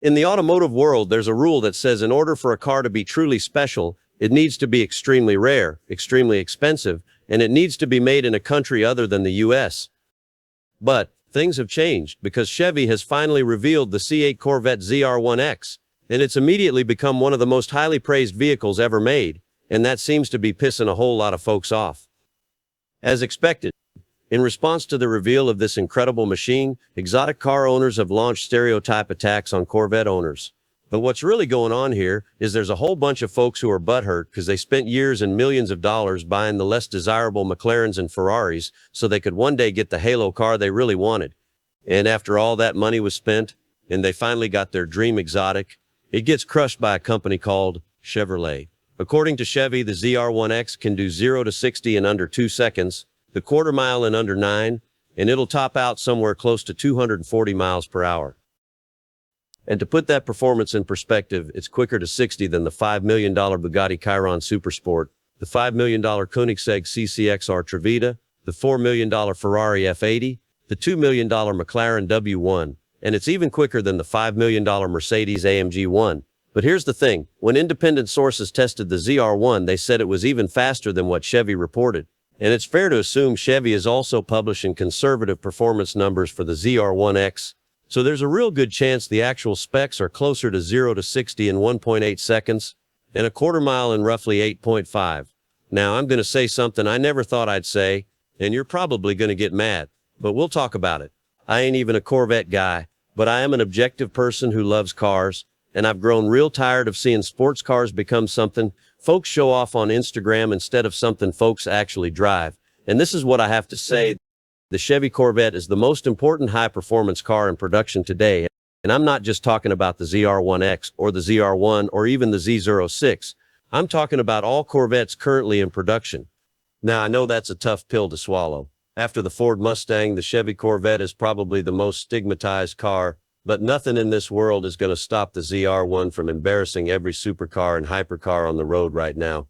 In the automotive world, there's a rule that says in order for a car to be truly special, it needs to be extremely rare, extremely expensive, and it needs to be made in a country other than the US. But things have changed because Chevy has finally revealed the C8 Corvette ZR1X, and it's immediately become one of the most highly praised vehicles ever made, and that seems to be pissing a whole lot of folks off. As expected, in response to the reveal of this incredible machine, exotic car owners have launched stereotype attacks on Corvette owners. But what's really going on here is there's a whole bunch of folks who are butthurt because they spent years and millions of dollars buying the less desirable McLarens and Ferraris so they could one day get the halo car they really wanted. And after all that money was spent, and they finally got their dream exotic, it gets crushed by a company called Chevrolet. According to Chevy, the ZR1X can do 0 to 60 in under 2 seconds, the quarter mile in under 9, and it'll top out somewhere close to 240 miles per hour. And to put that performance in perspective, it's quicker to 60 than the $5 million Bugatti Chiron Supersport, the $5 million Koenigsegg CCXR Trevita, the $4 million Ferrari F80, the $2 million McLaren W1, and it's even quicker than the $5 million Mercedes AMG 1. But here's the thing, when independent sources tested the ZR1, they said it was even faster than what Chevy reported. And it's fair to assume Chevy is also publishing conservative performance numbers for the ZR1X, so there's a real good chance the actual specs are closer to 0 to 60 in 1.8 seconds, and a quarter mile in roughly 8.5. Now, I'm going to say something I never thought I'd say, and you're probably going to get mad, but we'll talk about it. I ain't even a Corvette guy, but I am an objective person who loves cars, and I've grown real tired of seeing sports cars become something folks show off on Instagram instead of something folks actually drive. And this is what I have to say. The Chevy Corvette is the most important high-performance car in production today. And I'm not just talking about the ZR1X or the ZR1 or even the Z06. I'm talking about all Corvettes currently in production. Now, I know that's a tough pill to swallow. After the Ford Mustang, the Chevy Corvette is probably the most stigmatized car, but nothing in this world is going to stop the ZR1 from embarrassing every supercar and hypercar on the road right now.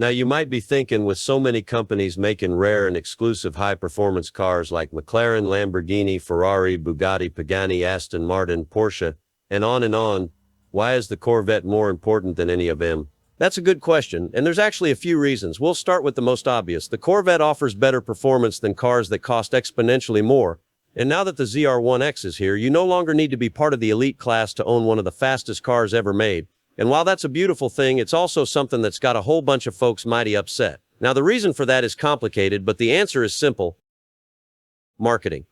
Now, you might be thinking, with so many companies making rare and exclusive high-performance cars like McLaren, Lamborghini, Ferrari, Bugatti, Pagani, Aston Martin, Porsche, and on, why is the Corvette more important than any of them? That's a good question, and there's actually a few reasons. We'll start with the most obvious. The Corvette offers better performance than cars that cost exponentially more. And now that the ZR1X is here, you no longer need to be part of the elite class to own one of the fastest cars ever made. And while that's a beautiful thing, it's also something that's got a whole bunch of folks mighty upset. Now, the reason for that is complicated, but the answer is simple. Marketing.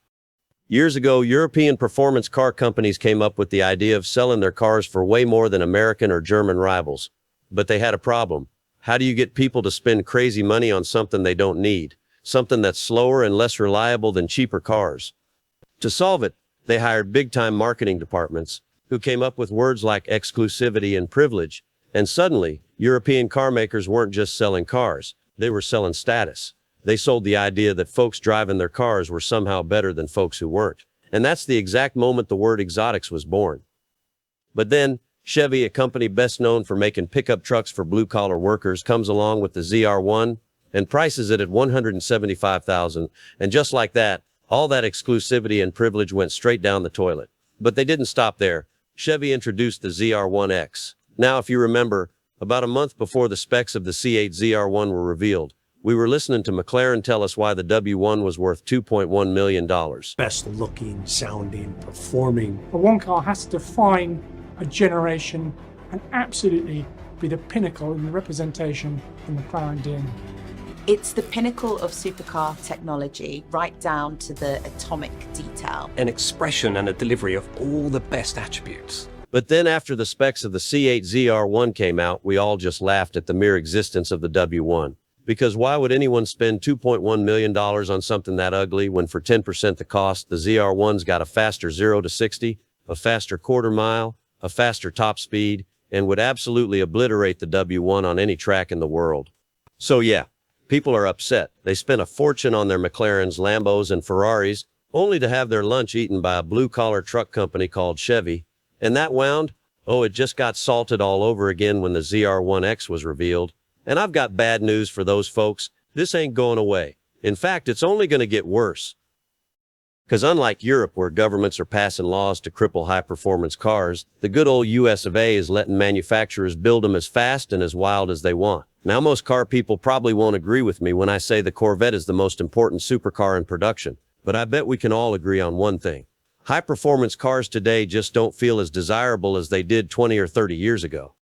Years ago, European performance car companies came up with the idea of selling their cars for way more than American or German rivals. But they had a problem. How do you get people to spend crazy money on something they don't need? Something that's slower and less reliable than cheaper cars? To solve it, they hired big-time marketing departments who came up with words like exclusivity and privilege, and suddenly, European car makers weren't just selling cars, they were selling status. They sold the idea that folks driving their cars were somehow better than folks who weren't. And that's the exact moment the word exotics was born. But then, Chevy, a company best known for making pickup trucks for blue-collar workers, comes along with the ZR1 and prices it at $175,000, and just like that, all that exclusivity and privilege went straight down the toilet. But they didn't stop there. Chevy introduced the ZR1X. Now, if you remember, about a month before the specs of the C8 ZR1 were revealed, we were listening to McLaren tell us why the W1 was worth $2.1 million. Best looking, sounding, performing. But one car has to define a generation and absolutely be the pinnacle in the representation of the McLaren DNA. It's the pinnacle of supercar technology, right down to the atomic detail. An expression and a delivery of all the best attributes. But then after the specs of the C8 ZR1 came out, we all just laughed at the mere existence of the W1. Because why would anyone spend $2.1 million on something that ugly when for 10% the cost, the ZR1's got a faster 0 to 60, a faster quarter mile, a faster top speed, and would absolutely obliterate the W1 on any track in the world. So yeah. People are upset. They spent a fortune on their McLarens, Lambos, and Ferraris, only to have their lunch eaten by a blue-collar truck company called Chevy. And that wound? Oh, it just got salted all over again when the ZR1X was revealed. And I've got bad news for those folks. This ain't going away. In fact, it's only going to get worse. Because unlike Europe, where governments are passing laws to cripple high-performance cars, the good old US of A is letting manufacturers build them as fast and as wild as they want. Now, most car people probably won't agree with me when I say the Corvette is the most important supercar in production, but I bet we can all agree on one thing. High-performance cars today just don't feel as desirable as they did 20 or 30 years ago.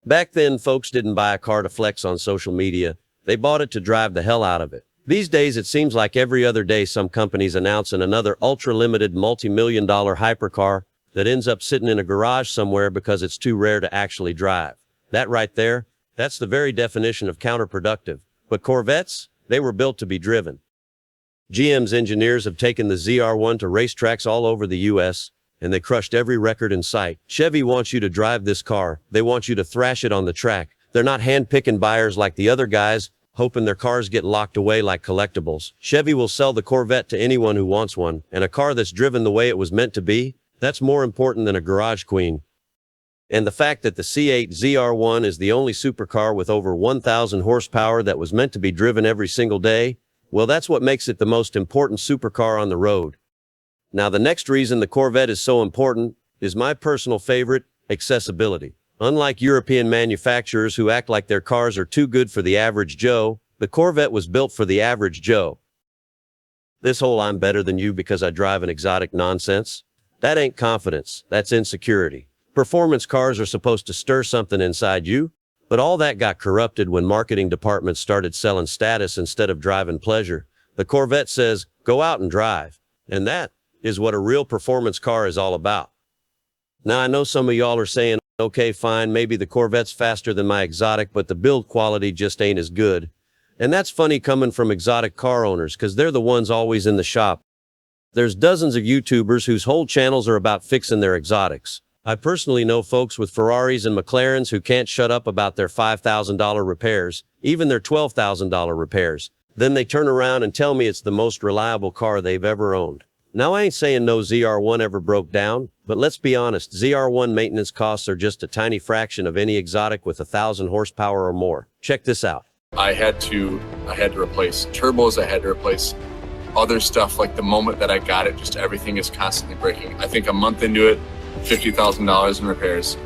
Back then, folks didn't buy a car to flex on social media. They bought it to drive the hell out of it. These days, it seems like every other day some company's announcing another ultra-limited multi-million-dollar hypercar that ends up sitting in a garage somewhere because it's too rare to actually drive. That right there, that's the very definition of counterproductive. But Corvettes, they were built to be driven. GM's engineers have taken the ZR1 to racetracks all over the US, and they crushed every record in sight. Chevy wants you to drive this car. They want you to thrash it on the track. They're not hand-picking buyers like the other guys, hoping their cars get locked away like collectibles. Chevy will sell the Corvette to anyone who wants one, and a car that's driven the way it was meant to be, that's more important than a garage queen. And the fact that the C8 ZR1 is the only supercar with over 1,000 horsepower that was meant to be driven every single day, well, that's what makes it the most important supercar on the road. Now, the next reason the Corvette is so important is my personal favorite, accessibility. Unlike European manufacturers who act like their cars are too good for the average Joe, the Corvette was built for the average Joe. This whole "I'm better than you because I drive an exotic" nonsense, that ain't confidence, that's insecurity. Performance cars are supposed to stir something inside you, but all that got corrupted when marketing departments started selling status instead of driving pleasure. The Corvette says, go out and drive. And that is what a real performance car is all about. Now, I know some of y'all are saying, okay, fine, maybe the Corvette's faster than my exotic, but the build quality just ain't as good. And that's funny coming from exotic car owners, because they're the ones always in the shop. There's dozens of YouTubers whose whole channels are about fixing their exotics. I personally know folks with Ferraris and McLarens who can't shut up about their $5,000 repairs, even their $12,000 repairs. Then they turn around and tell me it's the most reliable car they've ever owned. Now, I ain't saying no ZR1 ever broke down, but let's be honest, ZR1 maintenance costs are just a tiny fraction of any exotic with 1,000 horsepower or more. Check this out. I had to replace turbos, I had to replace other stuff. Like the moment that I got it, just everything is constantly breaking. I think a month into it, $50,000 in repairs.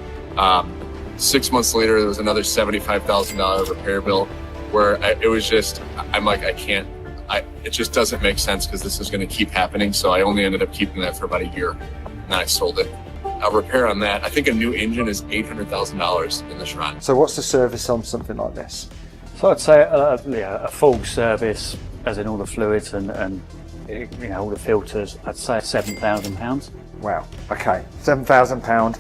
6 months later, there was another $75,000 repair bill where it was just, I'm like, it just doesn't make sense because this is going to keep happening. So I only ended up keeping that for about a year, and then I sold it. A repair on that, I think a new engine is $800,000 in the shrine. So what's the service on something like this? So I'd say a full service, as in all the fluids and all the filters. I'd say £7,000. Wow. Okay, £7,000.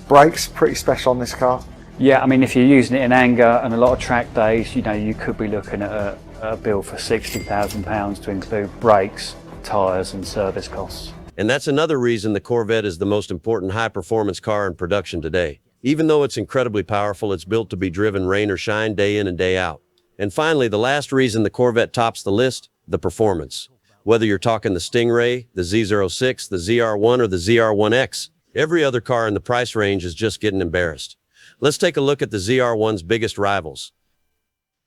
Brakes, pretty special on this car. Yeah, I mean, if you're using it in anger and a lot of track days, you could be looking at a bill for £60,000 to include brakes, tyres and service costs. And that's another reason the Corvette is the most important high-performance car in production today. Even though it's incredibly powerful, it's built to be driven rain or shine, day in and day out. And finally, the last reason the Corvette tops the list, the performance. Whether you're talking the Stingray, the Z06, the ZR1, or the ZR1X, every other car in the price range is just getting embarrassed. Let's take a look at the ZR1's biggest rivals.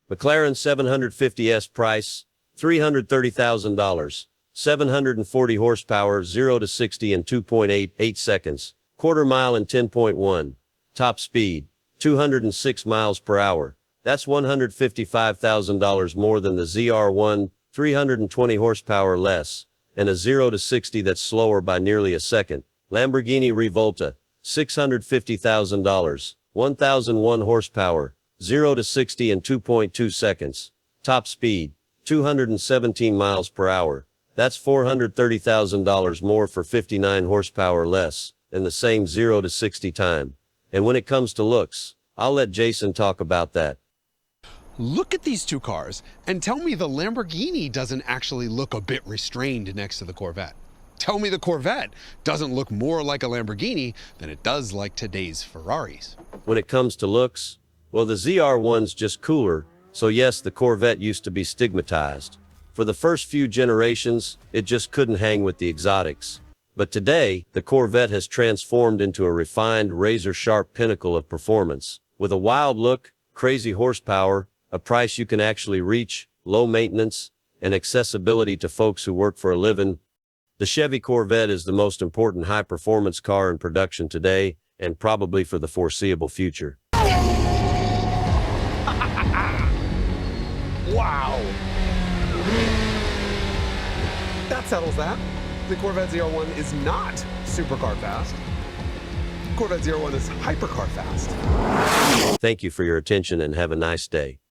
McLaren 750S price, $330,000. 740 horsepower, 0 to 60 in 2.88 seconds. Quarter mile in 10.1. Top speed, 206 miles per hour. That's $155,000 more than the ZR1, 320 horsepower less, and a 0 to 60 that's slower by nearly a second. Lamborghini Revuelto, $650,000, 1,001 horsepower, 0 to 60 in 2.2 seconds. Top speed, 217 miles per hour. That's $430,000 more for 59 horsepower less, and the same 0 to 60 time. And when it comes to looks, I'll let Jason talk about that. Look at these two cars and tell me the Lamborghini doesn't actually look a bit restrained next to the Corvette. Tell me the Corvette doesn't look more like a Lamborghini than it does like today's Ferraris. When it comes to looks, well, the ZR1's just cooler, so yes, the Corvette used to be stigmatized. For the first few generations, it just couldn't hang with the exotics. But today, the Corvette has transformed into a refined, razor-sharp pinnacle of performance. With a wild look, crazy horsepower, a price you can actually reach, low maintenance, and accessibility to folks who work for a living, The Chevy Corvette is the most important high-performance car in production today and probably for the foreseeable future. Wow! That settles that. The Corvette ZR1 is not supercar fast. Corvette ZR1 is hypercar fast. Thank you for your attention and have a nice day.